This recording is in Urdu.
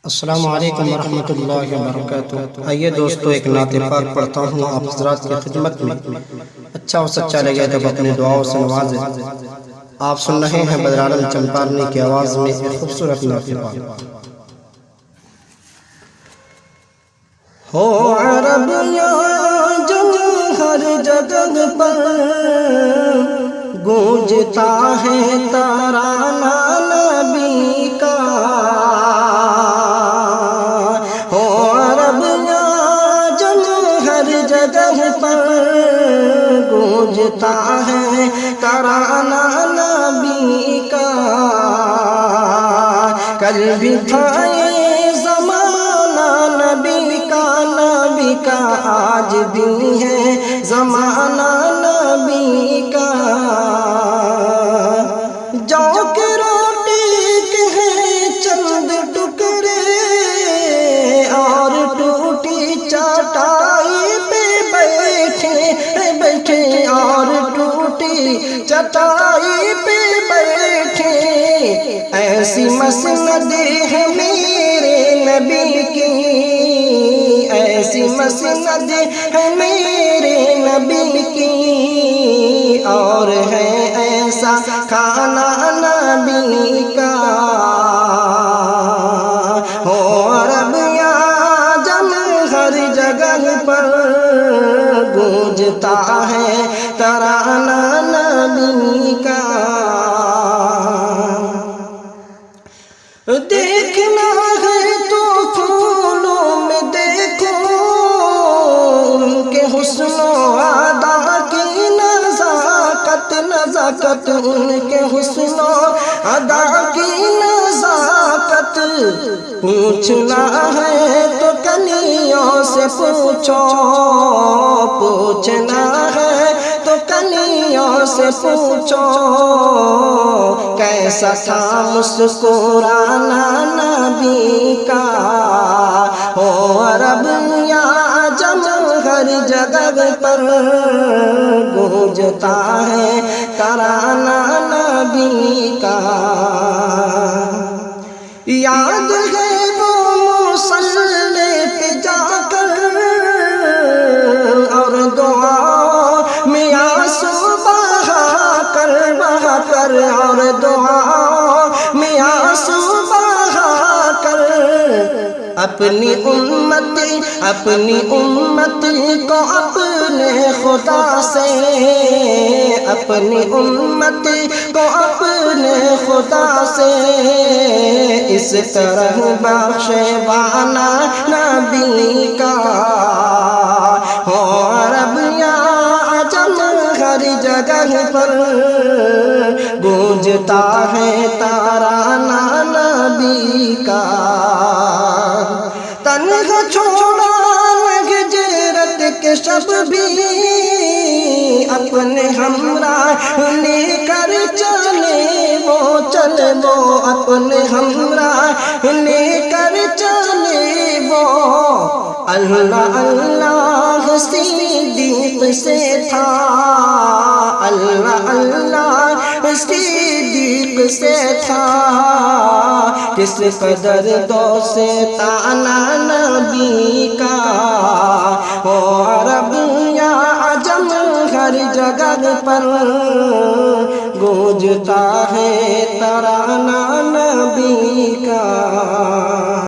السلام علیکم ورحمۃ اللہ وبرکاتہ۔ آئیے دوستو ایک نعت پاک پڑھتا ہوں آپ حضرات کی خدمت میں۔ اچھا اور سچا لگے تو اپنے دعاؤں سے نوازیں۔ آپ سن رہے ہیں بدر عالم چمپارنی کی آواز میں ایک خوبصورت نعت پاک۔ ہو عربیاں جو ہر جگہ پر گونجتا ہے ترانہ نبی کا، گونجتا ہے ترانہ نبی کا۔ کل بھی تھا یہ زمانہ نبی کا، آج بھی ہے زمانہ نبی کا۔ جو کہ روٹی کے ہیں چند ٹکڑے اور ٹوٹی چٹائی پہ بیٹھے اور ٹوٹی چٹائی پہ بیٹھے، ایسی مسند ہے میرے نبی کی، ایسی مسند ہے میرے نبی کی، اور ہے ایسا کھانا نبی کا۔ ہو عربیاں جم ہر جگہ پر گونجتا ہے ترانہ نبی کا۔ دیکھنا ہے تو پھولوں میں دیکھو ان کے حسن و ادا کی نزاکت، ان کے حسن و ادا کی نزاکت۔ پوچھنا ہے تو کلیوں سے پوچھو، پوچھنا ہے تو کلیوں سے پوچھو، کیسا تھا مسکرانا نبی کا۔ ہو عربیاں عجم ہر جگہ پر گونجتا ہے ترانہ نبی کا۔ یاد ہے وہ مصلی پہ جا کر اور دعا میں آنسو بہا کر اور دعا میں آنسو بہا کر، اپنی امت کو اپنے خدا سے، اپنی امت کو اپنے خدا سے اس طرح بخشوانا نبی کا۔ ہو عربیاں عجم ہر جگہ پر گونجتا ہے ترانہ نبی کا۔ تنہا چھوڑا ہجرت کے شب بھی اپنے ہمراہ لے کر چلے وہ اپنے ہمراہ لے کر چلے وہ۔ اللہ اللہ صدیق سے تھا، اللہ اللہ صدیق سے تھا، کس قدر دوستانہ نبی کا۔ ہو عربیاں عجم ہر جگہ پر گونجتا ہے ترانہ نبی کا۔